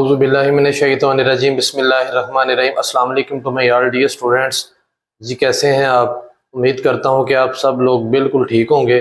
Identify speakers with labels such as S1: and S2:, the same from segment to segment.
S1: औज़ुबिल्लाहिमिनश्शैतानिर्रजीम बिस्मिल्लाहिर्रहमानिर्रहीम। अस्सलाम वालेकुम to my all dear students. जी कैसे हैं आप? उम्मीद करता हूं कि आप सब लोग बिल्कुल ठीक होंगे।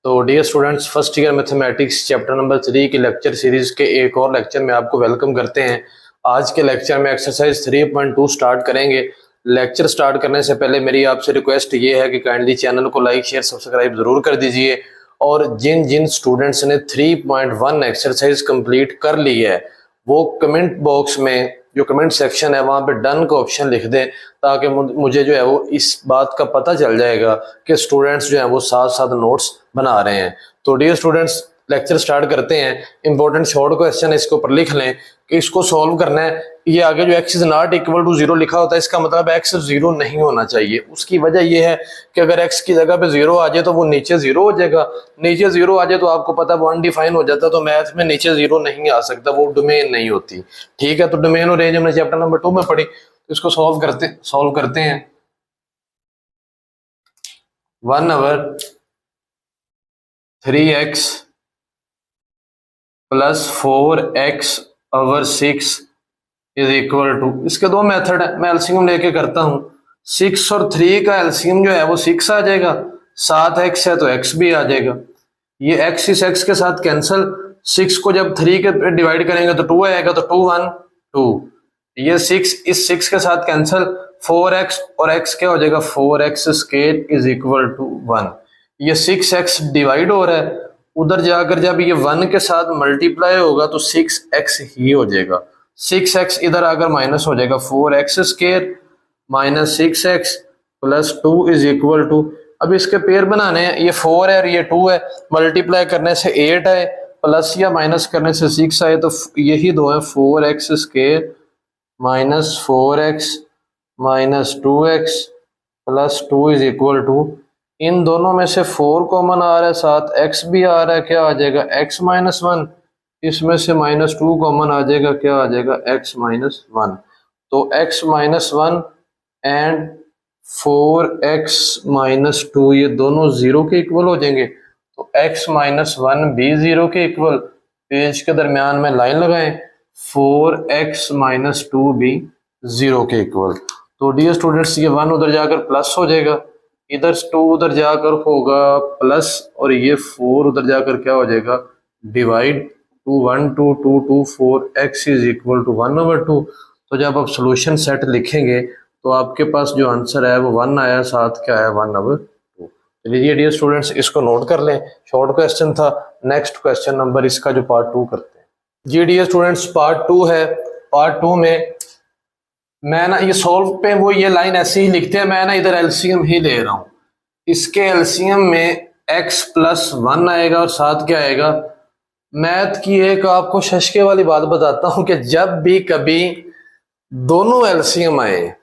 S1: तो dear students, first year mathematics chapter number 3 की लेक्चर सीरीज़ के एक और लेक्चर में आपको वेलकम करते हैं। आज के लेक्चर में एक्सरसाइज 3.2 स्टार्ट करेंगे। लेक्चर स्टार्ट करने से पहले मेरी आपसे रिक्वेस्ट ये है कि काइंडली चैनल को लाइक शेयर सब्सक्राइब ज़रूर कर दीजिए, और जिन जिन स्टूडेंट्स ने 3.1 एक्सरसाइज कंप्लीट कर ली है वो कमेंट बॉक्स में जो कमेंट सेक्शन है वहाँ पे डन का ऑप्शन लिख दें, ताकि मुझे जो है वो इस बात का पता चल जाएगा कि स्टूडेंट्स जो है वो साथ साथ नोट्स बना रहे हैं। तो डियर स्टूडेंट्स, लेक्चर स्टार्ट करते हैं। इंपॉर्टेंट शॉर्ट क्वेश्चन है, इसके ऊपर लिख लें कि इसको सॉल्व करना है। ये आगे जो x is not equal to 0 लिखा होता है, इसका मतलब x 0 नहीं होना चाहिए। उसकी वजह ये है कि अगर x की जगह पे 0 आ जाए तो वो नीचे 0 हो जाएगा। नीचे 0 आ जाए तो आपको पता है वो अनडिफाइन हो जाता है, तो मैथ में नीचे 0 नहीं आ सकता, वो डोमेन नहीं होती। ठीक है, तो डोमेन और रेंज हमने चैप्टर नंबर 2 में पढ़ी, तो इसको सॉल्व करते हैं। 1/3x + 4x/6 is equal to, इसके दो मेथड है, मैं एलसीएम लेके करता हूं। 6 और 3 का एलसीएम जो है वो 6 आ जाएगा, 7x है तो x भी आ जाएगा। ये x इस x के साथ कैंसिल, 6 को जब 3 के डिवाइड करेंगे तो 2 आएगा, तो 2 1 2। ये 6 इस 6 के साथ कैंसिल, 4x और x क्या हो जाएगा, 4x² इज इक्वल टू 1। ये 6x डिवाइड हो रहा है, उधर जाकर जब ये 1 के साथ मल्टीप्लाई होगा तो 6x ही हो जाएगा। 6x इधर आकर माइनस हो जाएगा, 4x² - 6x + 2 is equal to. अब इसके पेयर बनाने हैं, ये 4 है और ये 2 है, मल्टीप्लाई करने से 8 आए, प्लस या माइनस करने से 6 आए, तो यही दो है, 4x² - 4x - 2x + 2 is equal to. इन दोनों में से 4 कॉमन आ रहा है, साथ x भी आ रहा है, क्या आ जाएगा, x - 1। इसमें से -2 कॉमन आ जाएगा, क्या आ जाएगा, x - 1। तो x - 1 एंड 4x - 2 ये दोनों 0 के इक्वल हो जाएंगे, तो x - 1 भी 0 के इक्वल। पेज के दरमियान में लाइन लगाएं, 4x - 2 भी 0 के इक्वल। तो डियर स्टूडेंट्स, ये 1 उधर जाकर प्लस हो जाएगा, इधर 2 उधर जाकर होगा प्लस, और ये 4 उधर जाकर क्या हो जाएगा, divide. 2 1 2 2 2 4 x is equal to 1/2। तो जब आप सोल्यूशन सेट लिखेंगे तो आपके पास जो आंसर है वो 1 आया, साथ क्या है, 1/2। चलिए डियर स्टूडेंट्स, इसको नोट कर लें, शॉर्ट क्वेश्चन था। नेक्स्ट क्वेश्चन नंबर इसका जो पार्ट 2 करते हैं। जी डियर स्टूडेंट्स, पार्ट 2 है। पार्ट 2 में मैं ना ये सॉल्व पे वो ये लाइन ऐसे ही लिखते हैं, मैं ना इधर एलसीएम ही ले रहा हूं। इसके एलसीएम में x + 1 आएगा और साथ क्या आएगा। मैथ की एक आपको शशके वाली बात बताता हूं कि जब भी कभी दोनों एलसीएम आए,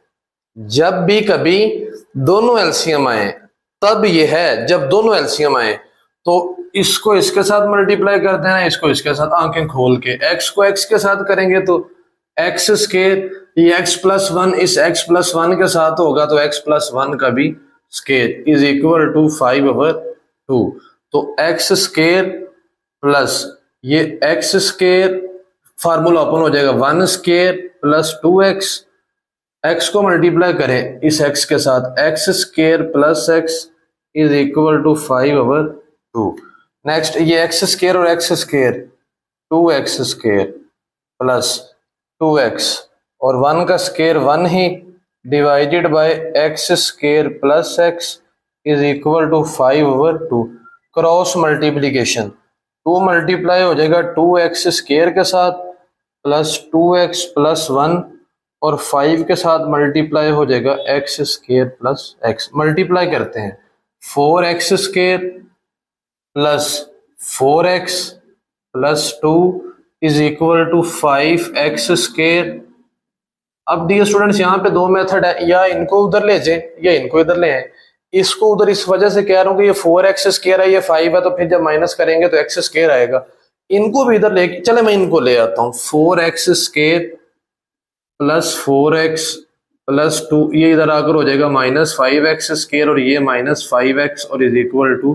S1: जब भी कभी दोनों एलसीएम आए, तब ये है जब दोनों एलसीएम आए तो इसको इसके साथ मल्टीप्लाई कर देना, इसको इसके साथ, आंखें खोल के। x को x के साथ करेंगे तो x², ये x + 1 इस x + 1 के साथ होगा, तो x + 1 का भी स्केयर इज इक्वल टू 5/2। तो x² प्लस ये x², फार्मूला ओपन हो जाएगा, 1² + 2x। x को मल्टीप्लाई करें इस x के साथ, x² + x is equal to 5/2। Next ये x² और x², 2x² + 2x और 1 का स्केयर 1 ही, divided by x² + x is equal to 5/2। Cross multiplication, 2 multiply हो जाएगा 2x² के साथ प्लस 2x + 1, और 5 के साथ मल्टीप्लाई हो जाएगा x² + x। मल्टीप्लाई करते हैं, 4x² + 4x + 2 is equal to 5x²। अब डियर स्टूडेंट्स, यहाँ पे दो मेथड है, या इनको उधर ले जाए या इनको इधर ले आए। इसको उधर इस वजह से कह रहा हूँ कि ये 4x² है, ये 5 है, तो फिर जब माइनस करेंगे तो x² आएगा। इनको भी इधर लेके चले, मैं इनको ले आता हूँ, 4x² + 4x + 2, ये इधर आकर हो जाएगा -5x² और ये -5x और इज इक्वल टू,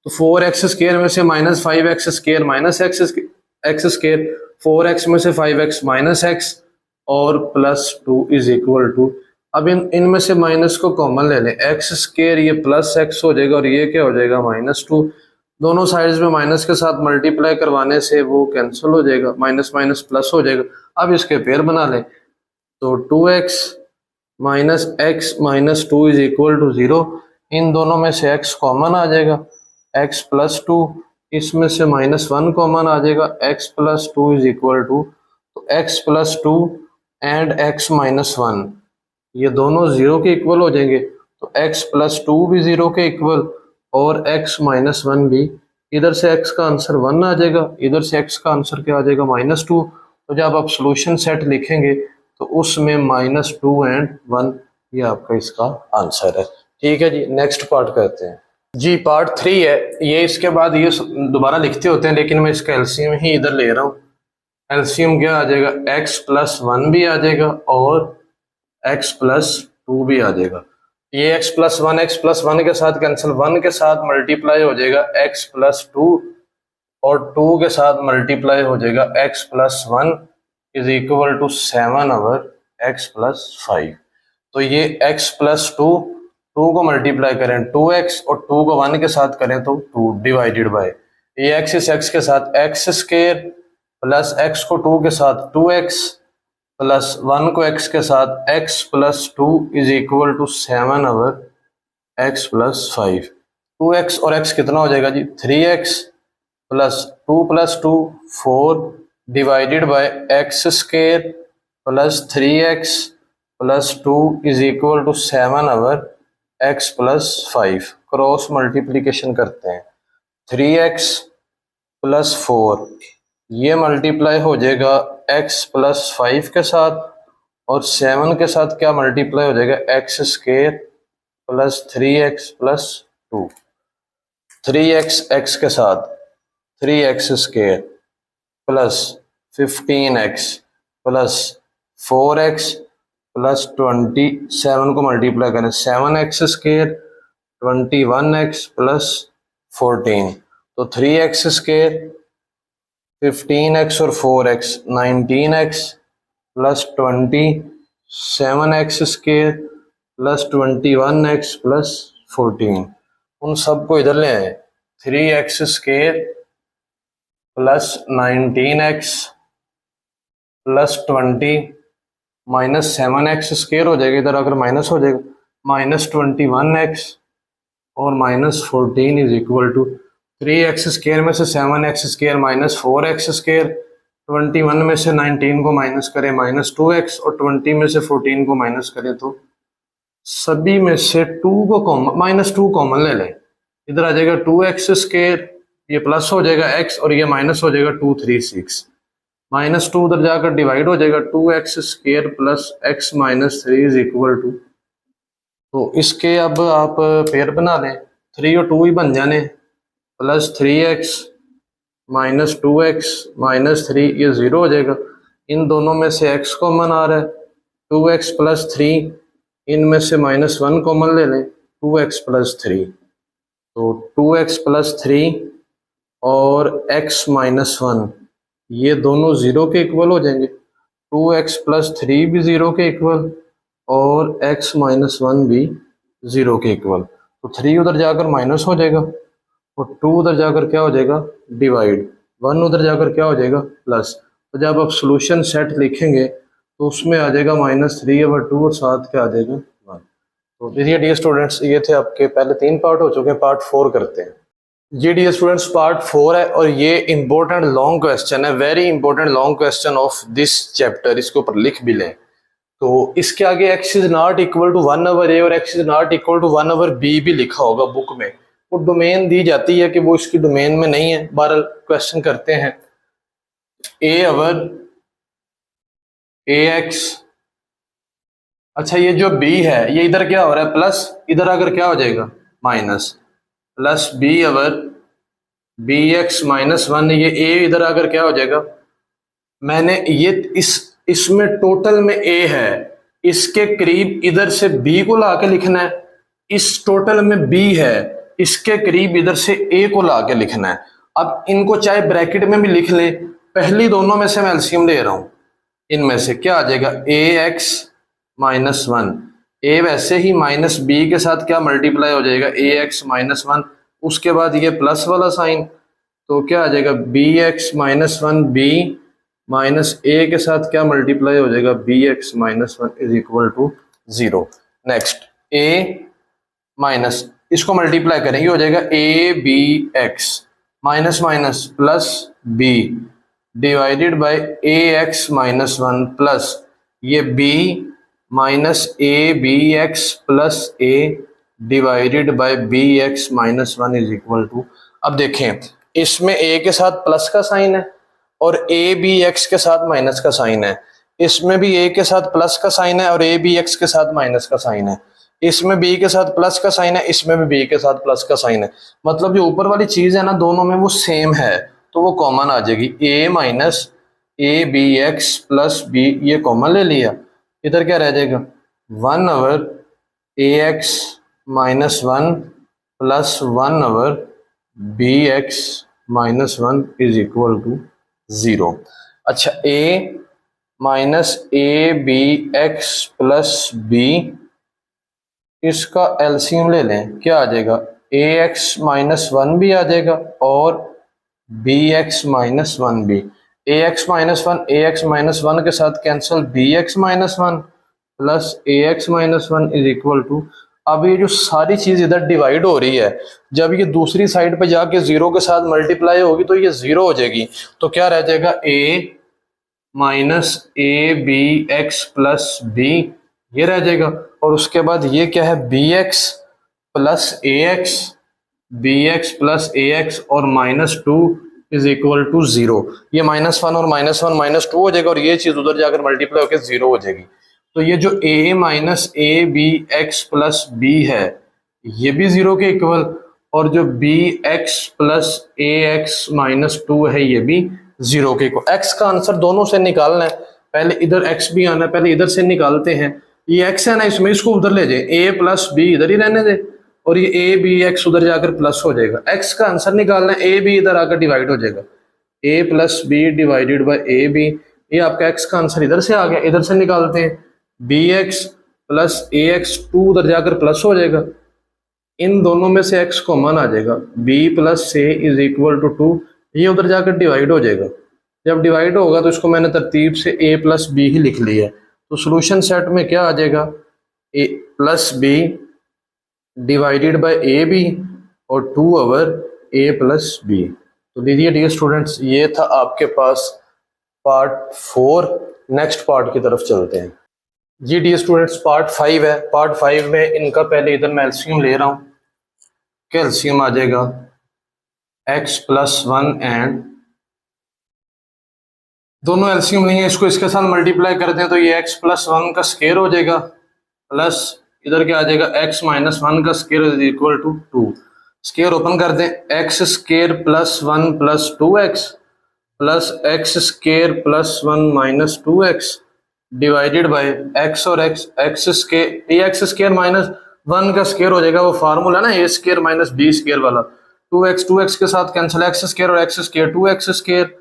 S1: तो 4x² में से -5x² - x², 4x में से 5x माइनस एक्स और प्लस 2 इज इक्वल टू, अब इनमें से माइनस को कॉमन ले लें, एक्स स्क्वायर ये प्लस एक्स हो जाएगा और ये क्या हो जाएगा -2। दोनों साइड्स में माइनस के साथ मल्टीप्लाई करवाने से वो कैंसिल हो जाएगा, माइनस माइनस प्लस हो जाएगा। अब इसके पेयर बना लें, तो 2x minus x minus 2 is equal to 0। इन दोनों में से x कॉमन आ जाएगा, x प्लस 2, इसमें से -1 कॉमन आ जाएगा, x plus 2 is equal to, तो x plus 2 and x minus 1 ये दोनों 0 के इक्वल हो जाएंगे, तो x प्लस 2 भी 0 के इक्वल और x माइनस 1 भी। इधर से x का आंसर 1 आ जाएगा, इधर से x का आंसर क्या आ जाएगा -2। तो जब आप सॉल्यूशन सेट लिखेंगे तो उसमें -2 एंड 1 ये आपका इसका आंसर है। ठीक है जी, नेक्स्ट पार्ट करते हैं जी। पार्ट 3 है ये, इसके बाद ये दोबारा लिखते होते हैं लेकिन मैं इसका एलसीएम ही इधर ले रहा हूँ। एलसीएम क्या आ जाएगा, x प्लस 1 भी आ जाएगा और x प्लस 2 भी आ जाएगा। ये x प्लस 1 के साथ कैंसिल, 1 के साथ मल्टीप्लाई हो जाएगा x प्लस 2 और 2 के साथ मल्टीप्लाई हो जाएगा x plus 1 is equal to 7 over x plus 5। तो ये x प्लस 2 को मल्टीप्लाई करें 2x और 2 को 1 के साथ करें तो 2 डिवाइडेड बाय ये x इस x के साथ x स्क्वायर प्लस x को 2 के साथ 2x प्लस 1 को x के साथ x plus 2 is equal to 7 over x plus 5। 2x और x कितना हो जाएगा जी, 3x plus 2 4 divided by x square plus 3x plus 2 is equal to 7 over x plus 5। Cross multiplication करते हैं, 3x प्लस 4 ये मल्टीप्लाई हो जाएगा x प्लस 5 के साथ और 7 के साथ क्या मल्टीप्लाई हो जाएगा, x square plus 3x plus 2। 3x x के साथ 3x square plus 15x plus 4x plus 27 को मल्टीप्लाई करें 7x स्क्वायर 21x प्लस 14, तो 3x स्क्वायर 15x और 4x 19x plus 20 7x square plus 21x plus 14। उन सबको इधर ले आए, 3x square plus 19x plus 20 minus 7x square हो जाएगा, इधर अगर माइनस हो जाएगा -21x और -14 is equal to 3x square में से 7x square minus 4x square, 21 में से 19 को माइनस करें -2x और 20 में से 14 को माइनस करें तो सभी में से 2 को कॉमन -2 कॉमन ले लें, इधर आ जाएगा 2x स्क्वायर, ये प्लस हो जाएगा x और ये माइनस हो जाएगा 2 3 6, -2 उधर जाकर डिवाइड हो जाएगा 2x square plus x minus 3 is equal to, तो इसके अब आप पेयर बना लें, 3 और 2 ही बन जाने, plus 3x minus 2x minus 3 ये 0 हो जाएगा। इन दोनों में से x कॉमन आ रहा है, 2x प्लस 3, इनमें से -1 कॉमन ले लें 2x प्लस 3, तो 2x प्लस 3 और x माइनस 1 ये दोनों 0 के इक्वल हो जाएंगे, 2x प्लस 3 भी 0 के इक्वल और x माइनस 1 भी 0 के इक्वल, तो 3 उधर जाकर माइनस हो जाएगा और 2 उधर जाकर क्या हो जाएगा डिवाइड, 1 उधर जाकर क्या हो जाएगा प्लस। तो जब आप सॉल्यूशन सेट लिखेंगे तो उसमें आ जाएगा -3/2 और साथ क्या आ जाएगा 1। तो देखिए डियर स्टूडेंट्स, ये थे आपके पहले 3 पार्ट हो चुके हैं, पार्ट 4 करते हैं जी। डियर स्टूडेंट्स, पार्ट 4 है और ये इंपॉर्टेंट लॉन्ग क्वेश्चन है, very important long question of this chapter, इसके ऊपर लिख भी लें। तो इसके आगे x is not equal to 1/a और x is not equal to 1/b भी लिखा होगा बुक में, वो डोमेन दी जाती है कि वो इसकी डोमेन में नहीं है। बहरहाल क्वेश्चन करते हैं, ax, अच्छा ये जो b है ये इधर क्या हो रहा है प्लस, इधर अगर क्या हो जाएगा माइनस, प्लस bx माइनस 1, ये a इधर अगर क्या हो जाएगा, मैंने ये इसमें टोटल में a है, इसके करीब इधर से b को लाके लिखना है, इस टोटल में b है, इसके करीब इधर से a को लाके लिखना है। अब इनको चाहे ब्रैकेट में भी लिख लें, पहली दोनों में से मैं एलसीएम ले रहा हूँ, इनमें से क्या आ जाएगा ax माइनस वन, ए वैसे ही माइनस बी के साथ क्या मल्टीप्लाई हो जाएगा ax माइनस वन, उसके बाद ये प्लस वाला साइन, तो क्या आ जाएगा bx minus one, B minus A के साथ क्या मल्टीप्लाई हो जाएगा bx minus one is equal to zero. Next a minus इसको मल्टीप्लाई करेंगे, हो जाएगा A B X minus minus plus B divided by A x minus one plus ये b minus A B x plus A divided by B X minus one is equal to, अब देखें इसमें a के साथ plus का sign है और ए B x के साथ माइनस का साइन है, इसमें भी a के साथ प्लस का साइन है और ए बी एक्स के साथ माइनस का साइन है, इसमें b के साथ प्लस का साइन है, इसमें भी b के साथ प्लस का साइन है। मतलब जो ऊपर वाली चीज है ना दोनों में वो सेम है, तो वो कॉमन आ जाएगी, a minus A B x plus B, ये कॉमन ले लिया, इधर क्या रह जाएगा 1/ax minus one plus 1/bx minus one is equal to zero. अच्छा a minus A B x plus B, इसका एलसीएम ले लें, क्या आ जाएगा ax माइनस वन भी आ जाएगा और bx माइनस वन भी, ax माइनस वन के साथ cancel, bx minus one plus ax minus one is equal to, अब ये जो सारी चीज इधर डिवाइड हो रही है, जब ये दूसरी साइड पे जाके जीरो के साथ मल्टीप्लाई होगी तो ये जीरो हो जाएगी, तो क्या रह जाएगा a minus A B x plus B, ये रह जाएगा, और उसके बाद ये क्या है bx प्लस ए एक्स और minus two is equal to zero, ये माइनस वन और माइनस वन माइनस टू हो जाएगा और ये चीज उधर जाकर मल्टीप्लाई होकर जीरो हो जाएगी। तो ये जो a minus A B x plus B है ये भी जीरो के इक्वल, और जो B x plus A x minus two है ये भी जीरो के इक्वल। x का आंसर दोनों से निकालना है, पहले इधर x भी आना है, पहले इधर से निकालते हैं, ये x है ना इसमें, इसको उधर ले जाए, a प्लस बी इधर ही रहने दे और ये ए बी एक्स उधर जाकर प्लस हो जाएगा, x का आंसर निकालना है, a b इधर आकर डिवाइड हो जाएगा, a plus B divided by A B, ये आपका x का आंसर इधर से आ गया, इधर से निकालते हैं B x plus A x, two उधर जाकर प्लस हो जाएगा, इन दोनों में से x कॉमन आ जाएगा, b plus A is equal to two, ये उधर जाकर डिवाइड हो जाएगा, जब डिवाइड होगा तो इसको मैंने तरतीब से a प्लस बी ही लिख लिया है, तो सॉल्यूशन सेट में क्या आ जाएगा a plus B divided by A B और 2/a प्लस बी। तो दीजिए डियर स्टूडेंट्स ये था आपके पास पार्ट 4, नेक्स्ट पार्ट की तरफ चलते हैं। जी डियर स्टूडेंट्स पार्ट 5 है, पार्ट 5 में इनका पहले इधर मैं एलसीएम ले रहा हूँ, क्या एलसीएम आ जाएगा x प्लस वन एंड दोनों एलसीएम नहीं है, इसको इसके साथ मल्टीप्लाई करते हैं तो ये x प्लस वन का स्क्वायर हो जाएगा प्लस इधर क्या आ जाएगा x माइनस वन का square is equal to two, square open कर दें, x square plus one plus two x plus x square plus one minus two x divided by x और x स्क्वायर माइनस वन का square हो जाएगा, वो formula ना a square minus b square वाला, 2x के साथ कैंसिल, x स्क्वायर और x स्क्वायर 2x स्क्वायर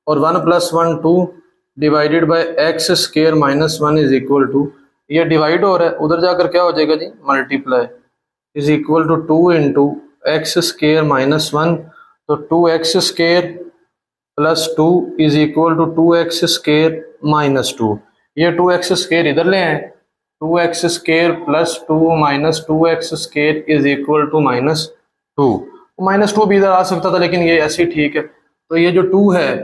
S1: और 1 plus 1 2 divided by x square minus 1 is equal to, ये डिवाइड हो रहा है उधर जाकर क्या हो जाएगा जी multiply, is equal to 2 into X square minus 1, तो 2x square plus 2 is equal to 2x square minus 2, ये 2x स्क्वायर इधर ले आए, 2x square plus 2 minus 2x square is equal to minus 2, minus 2 भी इधर आ सकता था लेकिन ये ऐसे ही ठीक है, तो ये जो 2 है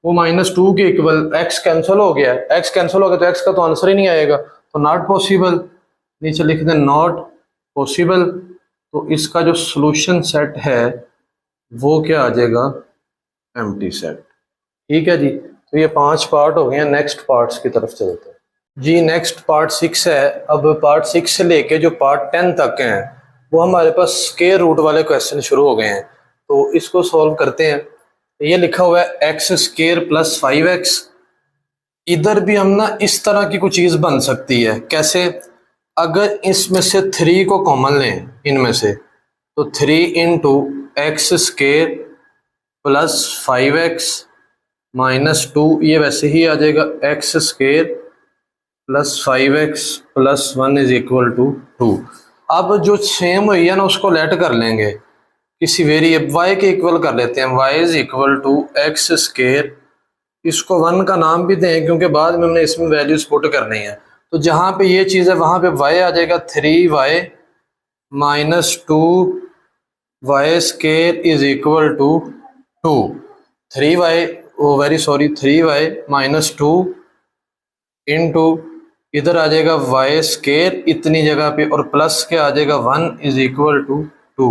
S1: वो माइनस 2 के इक्वल, x कैंसिल हो गया, x कैंसिल हो गया तो x का तो आंसर ही नहीं आएगा, तो नॉट पॉसिबल, नीचे लिख दें नॉट पॉसिबल, तो इसका जो सॉल्यूशन सेट है वो क्या आ जाएगा एम्प्टी सेट। ठीक है जी, तो ये 5 पार्ट हो गए हैं, नेक्स्ट पार्ट्स की तरफ चलते हैं जी। नेक्स्ट पार्ट 6 है, अब पार्ट 6 से लेके जो पार्ट 10 तक हैं वो हमारे पास स्क्वायर रूट वाले क्वेश्चन शुरू हो गए हैं, तो इसको सॉल्व करते हैं। ये लिखा हुआ है एक्स स्क्वायर प्लस 5x, इधर भी हम ना इस तरह की कोई चीज बन सकती है, कैसे, अगर इसमें से 3 को कॉमन लें इनमें से, तो 3 into X square plus 5x -2 ये वैसे ही आ जाएगा एक्स स्क्वायर प्लस 5x प्लस 1 इज इक्वल टू 2। अब जो सेम हुई है ना उसको लेट कर लेंगे, किसी वेरिएबल y के इक्वल कर लेते हैं, y is equal to x square, इसको 1 का नाम भी दें क्योंकि बाद में हमने इसमें वैल्यूज पुट करनी है। तो जहाँ पे ये चीज़ है वहाँ पे y आ जाएगा 3y minus 2y square is equal to 2। 3y minus 2 into इधर आ जाएगा y स्क्वायर इतनी जगह पे और प्लस के आ जाएगा 1 इज इक्वल टू 2।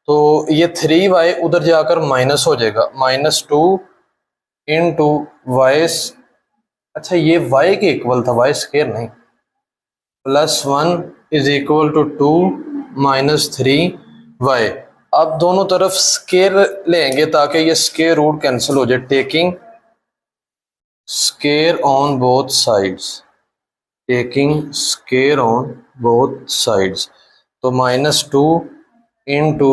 S1: तो ये 3y उधर जाकर माइनस हो जाएगा, -2 इंटू वाई, अच्छा ये y के इक्वल था, y स्क्वायर नहीं, plus 1 is equal to 2 minus 3y। अब दोनों तरफ स्क्वायर लेंगे ताकि ये स्क्वायर रूट कैंसिल हो जाए, taking square on both sides, taking square on both sides. तो -2 इंटू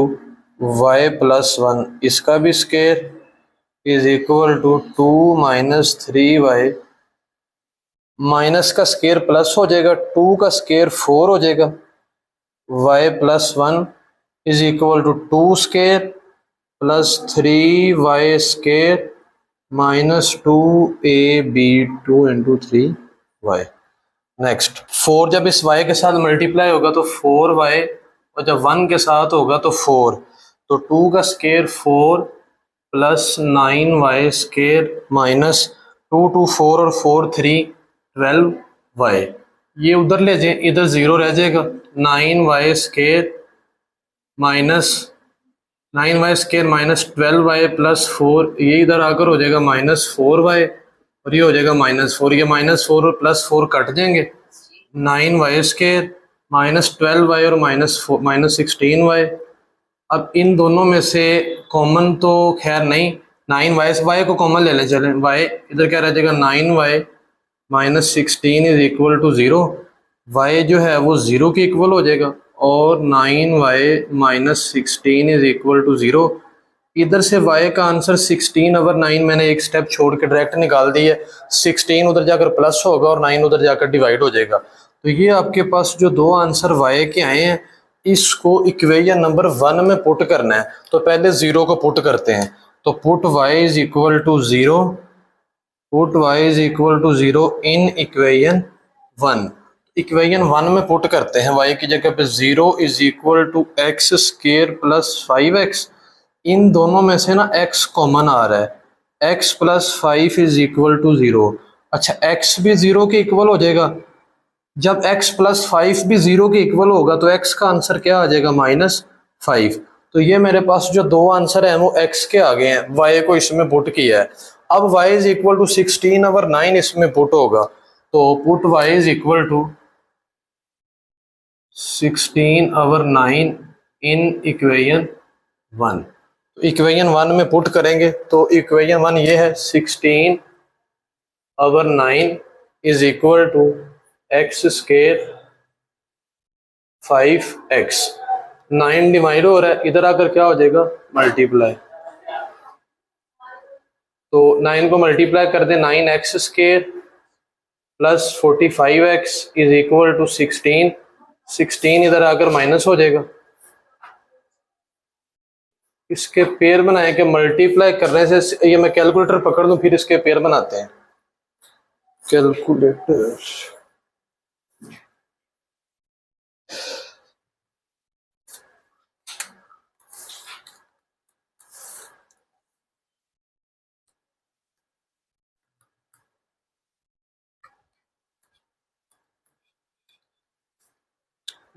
S1: वाई प्लस 1 इसका भी square is equal to 2 minus 3y, minus का स्क्वायर प्लस हो जाएगा, 2 का स्क्वायर 4 हो जाएगा, y plus 1 is equal to 2 square plus 3y square minus 2ab 2 into 3y। Next 4 जब इस y के साथ मल्टीप्लाई होगा तो 4y और जब 1 के साथ होगा तो 4, तो 2 का square 4 plus 9y square minus 2 2 4 और 4 3 12y। ये उधर ले जाए, इधर 0 रह जाएगा, 9y square minus 12y plus 4, ये इधर आकर हो जाएगा -4y और ये हो जाएगा -4, ये -4 और +4 कट जाएंगे, 9y स्क्वायर माइनस 12y और माइनस 16y। अब इन दोनों में से कॉमन तो खैर नहीं, 9y को कॉमन ले लें, चलें y इधर क्या रह जाएगा, 9y minus 16 is equal to 0, y जो है वो 0 के इक्वल हो जाएगा और 9y minus 16 is equal to 0। इधर से y का आंसर 16 ओवर 9 मैंने एक स्टेप छोड़ के डायरेक्ट निकाल दी है, 16 उधर जाकर प्लस होगा और 9 उधर जाकर डिवाइड हो जाएगा। तो ये आपके पास जो दो आंसर y के आए हैं इसको इक्वेशन नंबर 1 में पुट करना है। तो पहले 0 को पुट करते हैं, तो put y is equal to 0, put y is equal to 0 in equation 1। Equation 1 में पुट करते हैं, y की जगह पे 0 is equal to x square plus 5x, इन दोनों में से ना x कॉमन आ रहा है, x plus 5 is equal to 0। अच्छा x भी 0 के इक्वल हो जाएगा, जब x प्लस 5 भी 0 के इक्वल होगा तो x का आंसर क्या आ जाएगा, -5। तो ये मेरे पास जो दो आंसर हैं वो x के आ गए हैं, y को इसमें पुट किया है। अब y is equal to 16 over 9 इसमें पुट होगा, तो put y is equal to 16 over 9 in equation 1। तो इक्वेशन 1 में पुट करेंगे तो इक्वेशन 1 ये है, 16 over 9 is equal to x square 5x, 9 divide हो रहा है, इधर आकर क्या हो जाएगा, मल्टीप्लाई, तो 9 को मल्टीप्लाई कर दे, 9x square plus 45x is equal to 16, 16 इधर आकर माइनस हो जाएगा। इसके पेयर बनाए कि मल्टीप्लाई करने से, ये मैं कैलकुलेटर पकड़ लूं फिर इसके पेयर बनाते हैं, कैलकुलेटर।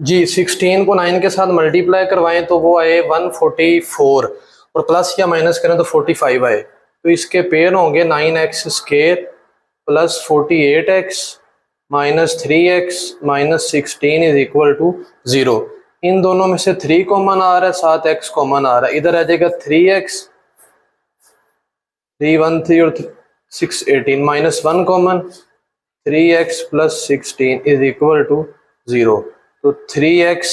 S1: जी 16 को 9 के साथ मल्टीप्लाई करवाएं तो वो आए 144 और प्लस या माइनस करें तो 45 आए, तो इसके पेयर होंगे 9x square plus 48x minus 3x minus 16 is equal to 0। इन दोनों में से 3 कॉमन आ रहा है, 7x कॉमन आ रहा है, इधर आ जाएगा 3x, 3 1 3 और 6 18 minus 1 common, 3x plus 16 is equal to 0। तो 3x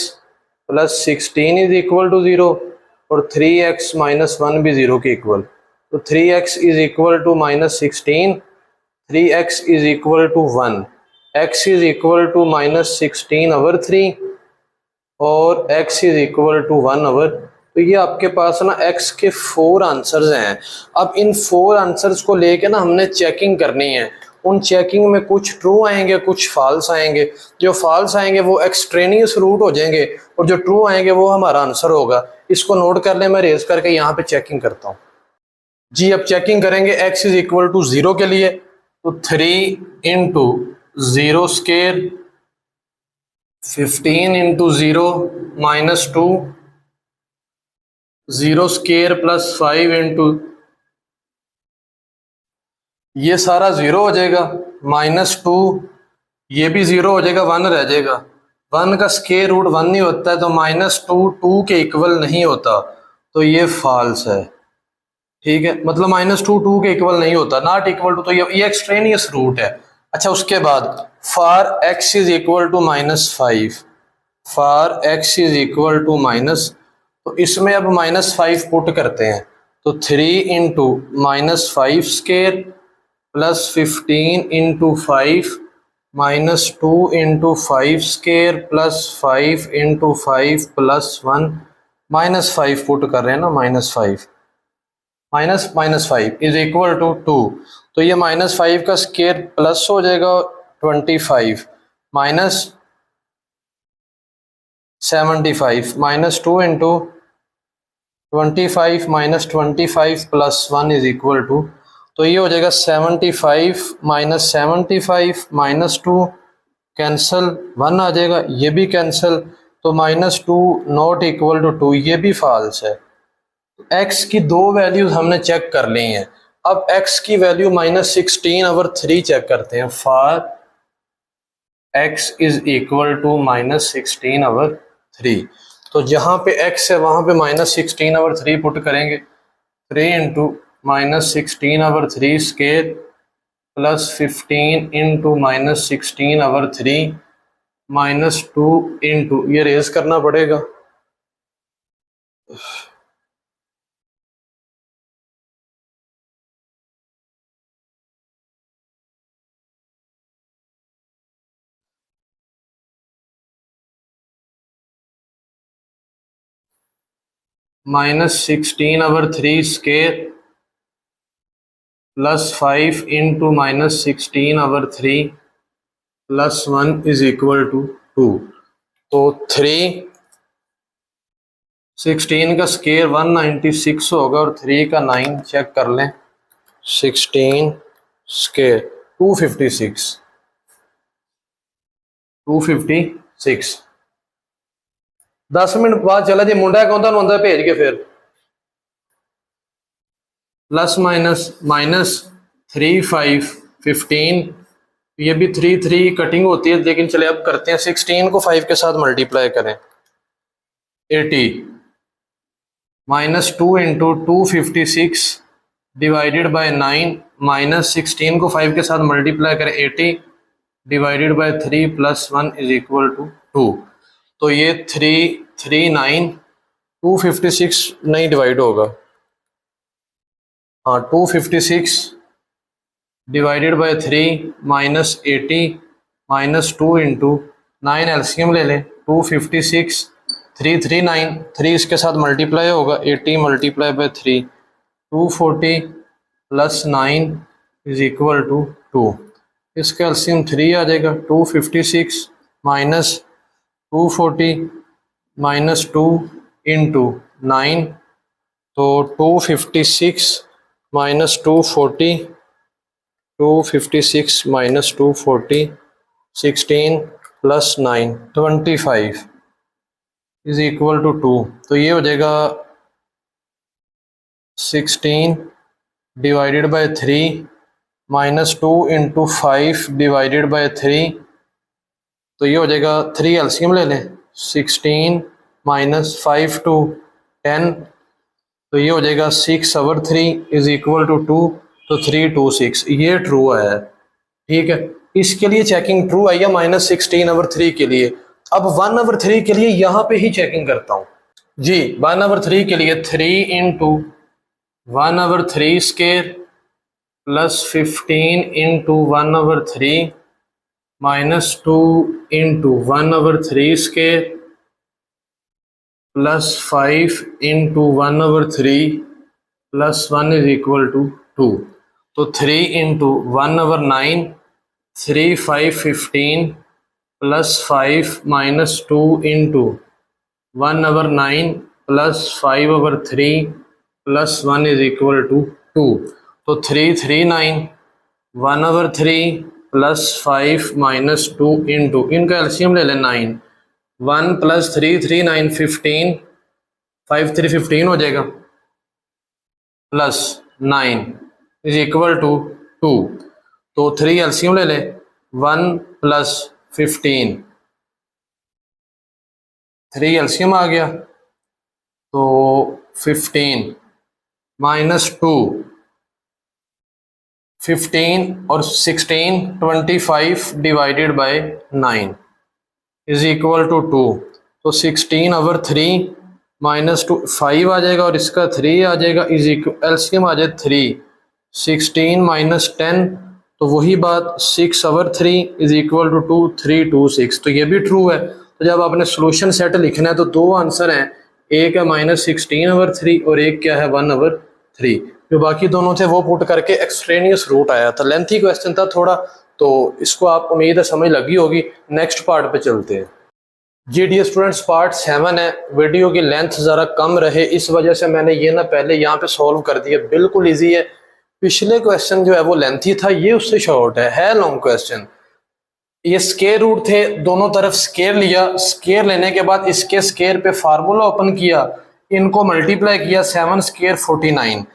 S1: plus 16 is equal to 0 और 3x माइनस 1 भी 0 के इक्वल। तो 3x is equal to -16, 3x is equal to 1, x is equal to -16/3 और x इज इक्वल टू 1/। तो ये आपके पास ना x के 4 आंसर्स हैं। अब इन 4 आंसर्स को लेके ना हमने चेकिंग करनी है। उन चेकिंग में कुछ ट्रू आएंगे, कुछ फॉल्स आएंगे। जो फॉल्स आएंगे वो एक्सट्रेनियस रूट हो जाएंगे और जो ट्रू आएंगे वो हमारा आंसर होगा। इसको नोट कर लें, मैं रेज करके यहाँ पे चेकिंग करता हूँ जी। अब चेकिंग करेंगे x इज इक्वल टू 0 के लिए, तो 3 into 0 square, 15 into 0 -2, 0 square plus 5 into, ये सारा 0 हो जाएगा, -2, ये भी 0 हो जाएगा, 1 रह जाएगा। 1 का स्केयर रूट 1 नहीं होता है, तो -2 2 के इक्वल नहीं होता, तो ये फॉल्स है। ठीक है, मतलब -2 2 के इक्वल नहीं होता, नॉट इक्वल टू, तो ये एक्सट्रेनियस रूट है। अच्छा, उसके बाद for x is equal to -5, for x is equal to minus, तो इसमें अब -5 पुट करते हैं, तो 3 into -5 square plus 15 into 5 -2 into 5 square plus 5 into 5 plus 1, -5 put कर रहे हैं ना, -5 -5 इज इक्वल टू 2, तो ये -5 का स्केयर प्लस हो जाएगा 25 minus 75, -2 into 25 -25 plus 1 is equal to, तो ये हो जाएगा 75 -75 -2 कैंसल, 1 आ जाएगा, ये भी कैंसल, तो -2 नॉट इक्वल टू 2, ये भी फॉल्स है। x की 2 वैल्यूज हमने चेक कर ली हैं। अब x की वैल्यू -16/3 चेक करते हैं। For x is equal to -16/3, तो जहां पे x है वहां पे -16/3 पुट करेंगे, 3 into -16/3 square plus 15 into -16/3 -2 into, ये रेज करना पड़ेगा, -16/3 square plus 5 into -16/3 plus 1 is equal to 2, तो 3 16 का स्केयर 196 होगा और 3 का 9 चेक कर लें, 16 स्केयर 256 10 मिनट बाद चला जी, मुंडा कौन था नोंदा भेज के फिर प्लस -3 5 15, ये भी 3 3 कटिंग होती है, लेकिन चले अब करते हैं, 16 को 5 के साथ मल्टीप्लाई करें, 80 -2 इंटू 256 डिवाइडेड बाय 9 -16 को 5 के साथ मल्टीप्लाई करें, 80 divided by 3 plus 1 is equal to 2, तो ये 3 3 9 256 नहीं डिवाइड होगा, हाँ 256 डिवाइडेड बाय 3 -80 -2 इंटू 9 एलसीएम ले लें, 256 3 3 9 3 इसके साथ मल्टीप्लाई होगा, 80 multiply by 3 240 plus 9 is equal to 2, इसका एलसीएम 3 आ जाएगा, 256 माइनस 240 माइनस 2 इंटू 9, तो 256 minus 240 256 minus 240 16 plus 9 25 is equal to 2, तो ये हो जाएगा 16 divided by 3 minus 2 into 5 divided by 3, तो ये हो जाएगा 3 एलसीएम ले लें, 16 माइनस 5 to 10, तो ये हो जाएगा 6/3 इज इक्वल टू 2, तो 326, ये ट्रू है। ठीक है, इसके लिए चेकिंग ट्रू आई है -16/3 के लिए। अब 1/3 के लिए यहाँ पे ही चेकिंग करता हूँ जी। 1/3 के लिए 3 into 1/3 square plus 15 into 1/3 minus 2 into 1/3 square plus 5 into 1/3 plus 1 is equal to 2। तो 3 into 1/9 3 5 15 plus 5 minus 2 into 1/9 plus 5/3 plus 1 is equal to 2। तो 3 3 9 1/3 प्लस 5 माइनस 2 इंटू, इनका एलसीएम ले लें 9, 1 प्लस 3 3 9 15, 5 3 15 हो जाएगा प्लस 9 इज इक्वल टू 2। तो 3 LCM ले ले, 1 प्लस 15, 3 एलसीएम आ गया तो 15 माइनस 2, 15 और 16 25 divided by 9 is equal to 2। तो 16/3 माइनस 2 5 आ जाएगा और इसका 3 आ जाएगा, इज इक्वल एलसीएम आ जाए 3, 16 माइनस 10, तो वही बात 6/3 इज इक्वल टू 2 3 2 6। तो ये भी ट्रू है। तो जब आपने सोल्यूशन सेट लिखना है तो दो आंसर हैं, एक है -16/3 और एक क्या है 1/3। जो बाकी दोनों थे वो पुट करके एक्सट्रेनियस रूट आया था। लेंथी क्वेश्चन था थोड़ा, तो इसको आप उम्मीद है समझ लगी होगी। नेक्स्ट पार्ट पे चलते हैं जी। डियर स्टूडेंट्स, पार्ट 7 है। वीडियो की लेंथ ज़रा कम रहे इस वजह से मैंने ये ना पहले यहाँ पे सॉल्व कर दिया। बिल्कुल ईजी है। पिछले क्वेश्चन जो है वो लेंथी था, ये उससे शॉर्ट है लॉन्ग क्वेश्चन। ये स्केयर रूट थे, दोनों तरफ स्केयर लिया, स्केयर लेने के बाद इसके स्केयर पे फार्मूला ओपन किया, इनको मल्टीप्लाई किया, 7 स्केयर 49।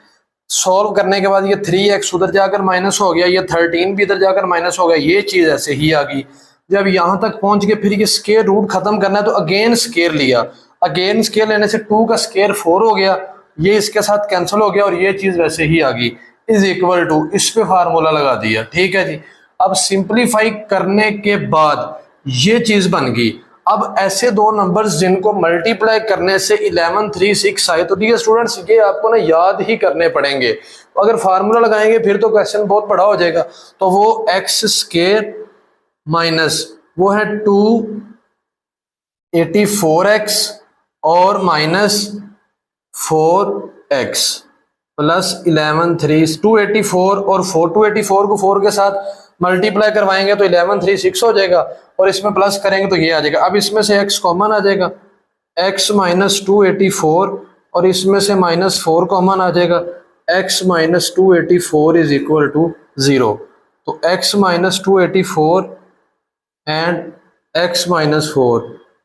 S1: सॉल्व करने के बाद ये 3x उधर जाकर माइनस हो गया, ये 13 भी इधर जाकर माइनस हो गया, ये चीज ऐसे ही आ गई। जब यहां तक पहुंच गए फिर ये स्केयर रूट खत्म करना है तो अगेन स्केयर लिया, अगेन स्केयर लेने से 2 का स्केयर 4 हो गया, ये इसके साथ कैंसिल हो गया और ये चीज वैसे ही आ गई, इज इक्वल टू, इस पे फार्मूला लगा दिया। ठीक है जी। अब सिंप्लीफाई करने के बाद ये चीज बन गई। अब ऐसे दो नंबर्स जिनको मल्टीप्लाई करने से 11 3 6 आए, तो डियर स्टूडेंट्स ये आपको ना याद ही करने पड़ेंगे। अगर फार्मूला लगाएंगे फिर तो क्वेश्चन बहुत बड़ा हो जाएगा। तो वो एक्स स्केयर माइनस वो है 284x और माइनस 4x प्लस 11 3 284 और 4 284 को 4 के साथ मल्टीप्लाई करवाएंगे तो 11 3 6 हो जाएगा और इसमें प्लस करेंगे तो ये आ जाएगा। अब इसमें से x कॉमन आ जाएगा, x माइनस 284 और इसमें से -4 कॉमन आ जाएगा, x minus 284 is equal to 0। तो x minus 284 and x minus 4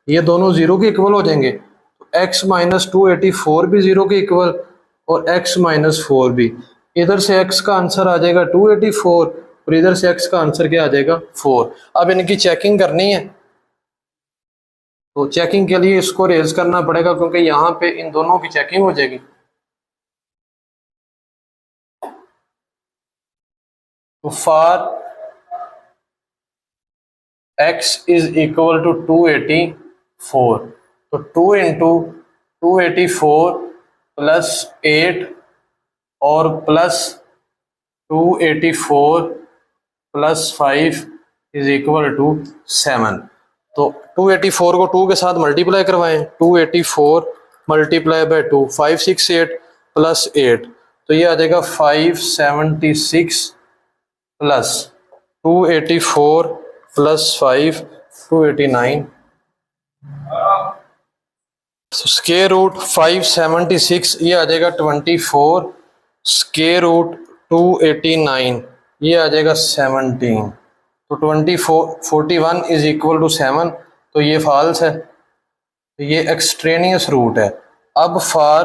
S1: ये दोनों 0 के इक्वल हो जाएंगे। तो x माइनस 284 भी 0 के इक्वल और x माइनस 4 भी। इधर से x का आंसर आ जाएगा 284 और इधर से x का आंसर क्या आ जाएगा 4। अब इनकी चेकिंग करनी है तो चेकिंग के लिए इसको रेज करना पड़ेगा क्योंकि यहाँ पे इन दोनों की चेकिंग हो जाएगी। तो for x is equal to 284, तो 2 इंटू 284 प्लस 8 और plus 284 plus 5 is equal to 7। तो 284 को 2 के साथ मल्टीप्लाई करवाएं, 284 मल्टीप्लाई बाय 2 568 प्लस 8, तो ये आ जाएगा 576 प्लस 284 प्लस 5 289। स्केयर रूट 576 ये आ जाएगा 24, स्केयर रूट 289 ये आ जाएगा 17। तो 41 इज इक्वल टू 7, तो ये फॉल्स है, तो ये एक्सट्रेनियस रूट है। अब for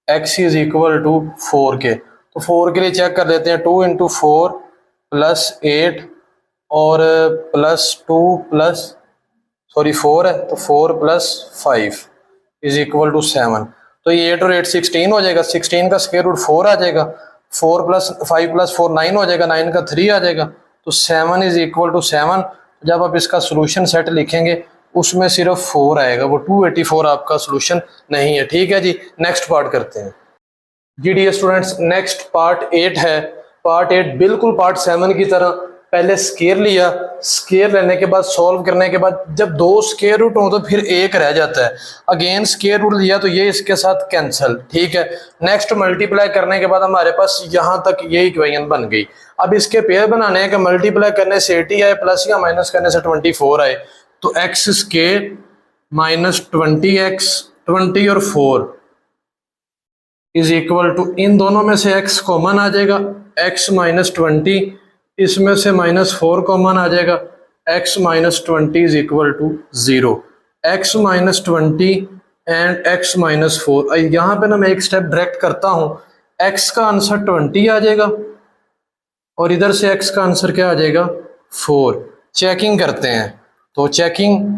S1: x is equal to 4 के, तो 4 के लिए चेक कर लेते हैं, 2 इंटू 4 प्लस 8 और प्लस 2 प्लस 4 है, तो 4 प्लस 5 इज इक्वल टू 7। तो ये 8 और 8 16 हो जाएगा, 16 का स्क्वायर रूट 4 आ जाएगा, 4 प्लस 5 प्लस 4 9 हो जाएगा, 9 का 3 आ जाएगा, तो 7 इज इक्वल टू 7। जब आप इसका सोल्यूशन सेट लिखेंगे उसमें सिर्फ 4 आएगा, वो 284 आपका सोल्यूशन नहीं है। ठीक है जी, नेक्स्ट पार्ट करते हैं। G D students, next part 8 है। पार्ट 8 बिल्कुल पार्ट 7 की तरह, पहले स्केयर लिया, स्केयर लेने के बाद सॉल्व करने के बाद जब दो स्केयर रूट हो तो फिर एक रह जाता है, अगेन स्केयर रूट लिया तो ये इसके साथ कैंसिल, ठीक है। नेक्स्ट मल्टीप्लाई करने के बाद हमारे पास यहाँ तक ये इक्वेशन बन गई। अब इसके पेयर बनाने हैं कि मल्टीप्लाई करने से 80 आए प्लस या माइनस करने से 24 आए, तो एक्स स्केयर माइनस 20x, 20 और 4 इज इक्वल टू, इन दोनों में से x कॉमन आ जाएगा, x माइनस 20, इसमें से -4 कॉमन आ जाएगा, x minus 20 is equal to 0। x minus 20 and x minus 4, यहाँ पे ना मैं एक स्टेप डायरेक्ट करता हूँ, x का आंसर 20 आ जाएगा और इधर से x का आंसर क्या आ जाएगा 4। चेकिंग करते हैं, तो checking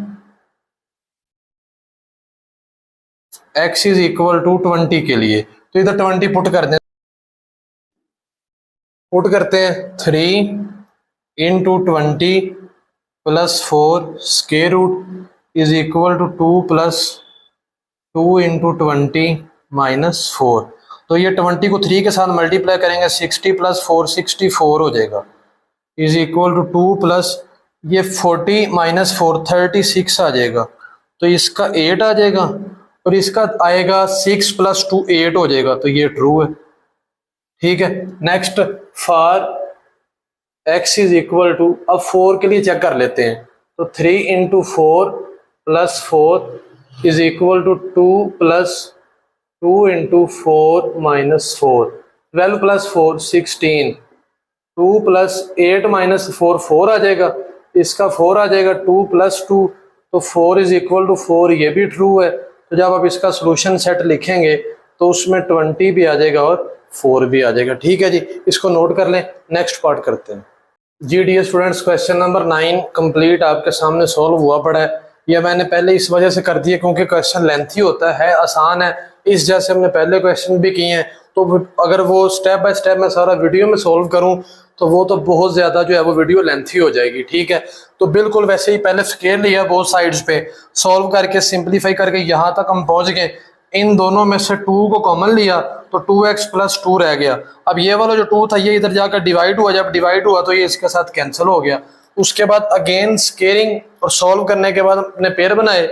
S1: x is equal to 20 के लिए, तो इधर 20 पुट कर दें, पुट करते हैं 3 into 20 plus 4 square root is equal to 2 plus 2 into 20 minus 4। तो ये 20 को 3 के साथ मल्टीप्लाई करेंगे, 60 प्लस 4 64 हो जाएगा, इज इक्वल टू 2 प्लस ये 40 माइनस 4 36 आ जाएगा, तो इसका 8 आ जाएगा और इसका आएगा 6 प्लस 2 8 हो जाएगा, तो ये ट्रू है, ठीक है। Next for x is equal to, अब 4 के लिए चेक कर लेते हैं, तो 3 into 4 plus 4 is equal to 2 plus 2 into 4 minus 4, 12 plus 4 16, 2 plus 8 minus 4 4 आ जाएगा, इसका 4 आ जाएगा, 2 प्लस 2, तो 4 इज इक्वल टू 4, ये भी ट्रू है। तो जब आप इसका सोल्यूशन सेट लिखेंगे तो उसमें 20 भी आ जाएगा और 4 भी आ जाएगा, ठीक है जी, इसको नोट कर लें। नेक्स्ट पार्ट करते हैं जी dear students, question number 9 complete आपके सामने सॉल्व हुआ पड़ा है। यह मैंने पहले इस वजह से कर दिया क्योंकि क्वेश्चन लेंथी होता है, आसान है, इस जैसे हमने पहले क्वेश्चन भी किए हैं, तो अगर वो स्टेप बाय स्टेप मैं सारा वीडियो में सॉल्व करूं तो वो तो बहुत ज़्यादा जो है वो वीडियो लेंथी हो जाएगी, ठीक है। तो बिल्कुल वैसे ही पहले स्केयर लिया बोथ साइड्स पे, सॉल्व करके सिंप्लीफाई करके यहाँ तक हम पहुँच गए, इन दोनों में से 2 को कॉमन लिया तो 2x प्लस 2 रह गया। अब ये वाला जो 2 था ये इधर जाकर डिवाइड हुआ, जब डिवाइड हुआ तो ये इसके साथ कैंसिल हो गया। उसके बाद अगेन स्केयरिंग और सॉल्व करने के बाद अपने पेयर बनाए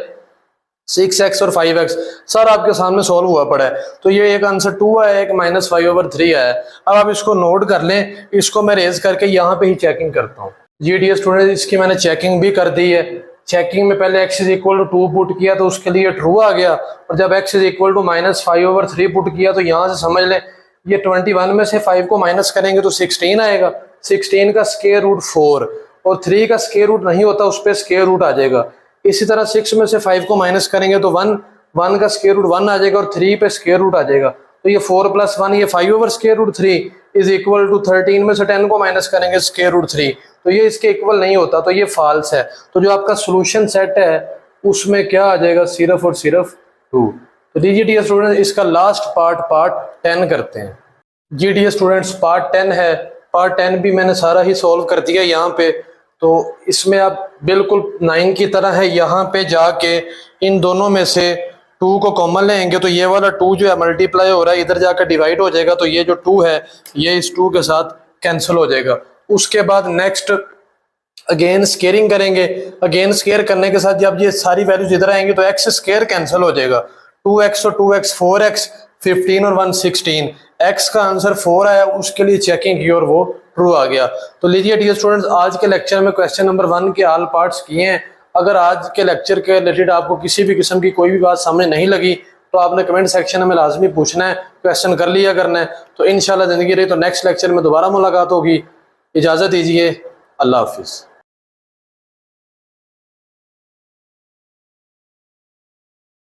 S1: 6x और 5x, सर आपके सामने सॉल्व हुआ पड़ा है, तो ये एक आंसर 2 आया, एक -5/3 आया। अब आप इसको नोट कर लें, इसको मैं रेज करके यहाँ पे ही चेकिंग करता हूँ। जी डियर स्टूडेंट, इसकी मैंने चेकिंग भी कर दी है। चेकिंग में पहले x is equal to 2 put किया तो उसके लिए ट्रू आ गया, और जब x is equal to -5/3 put किया तो यहाँ से समझ लें ये 21 में से 5 को माइनस करेंगे तो 16 आएगा, 16 का स्क्वायर रूट 4 और 3 का स्क्वायर रूट नहीं होता, उस पर स्क्वायर रूट आ जाएगा। इसी तरह 6 में से 5 को माइनस करेंगे तो 1 का स्क्वायर रूट 1 आ जाएगा और 3 पे स्क्वायर रूट आ जाएगा, तो ये 4 + 1 ये 5/√3 इज इक्वल टू 13 में से 10 को माइनस करेंगे स्क्वायर रूट 3, तो ये इसके इक्वल नहीं होता, तो ये फॉल्स है। तो जो आपका सोल्यूशन सेट है उसमें क्या आ जाएगा, सिर्फ और सिर्फ 2। तो लीजिए डियर स्टूडेंट, इसका लास्ट पार्ट 10 करते हैं। जी डियर स्टूडेंट्स, पार्ट 10 है, पार्ट 10 भी मैंने सारा ही सॉल्व कर दिया यहाँ पे। तो इसमें आप बिल्कुल 9 की तरह है, यहाँ पे जाके इन दोनों में से 2 को कॉमन लेंगे तो ये वाला 2 जो है मल्टीप्लाई हो रहा है इधर जाकर डिवाइड हो जाएगा, तो ये जो 2 है ये इस 2 के साथ कैंसिल हो जाएगा। उसके बाद नेक्स्ट अगेन स्केयरिंग करेंगे, अगेन स्केयर करने के साथ जब ये सारी वैल्यूज इधर आएंगे तो x स्केयर कैंसिल हो जाएगा, 2x और 2x 4x 15 और 1 16, x का आंसर 4 आया, उसके लिए चेकिंग की और वो ट्रू आ गया। तो लीजिए डियर स्टूडेंट्स, आज के लेक्चर में क्वेश्चन नंबर 1 के ऑल पार्ट्स किए हैं। अगर आज के लेक्चर के रिलेटेड आपको किसी भी किस्म की कोई भी बात सामने नहीं लगी तो आपने कमेंट सेक्शन में लाजमी पूछना है, क्वेश्चन कर लिया करना है। तो इंशाल्लाह ज़िंदगी रही तो नेक्स्ट लेक्चर में दोबारा मुलाकात होगी। इजाज़त दीजिए, अल्लाह हाफिज़।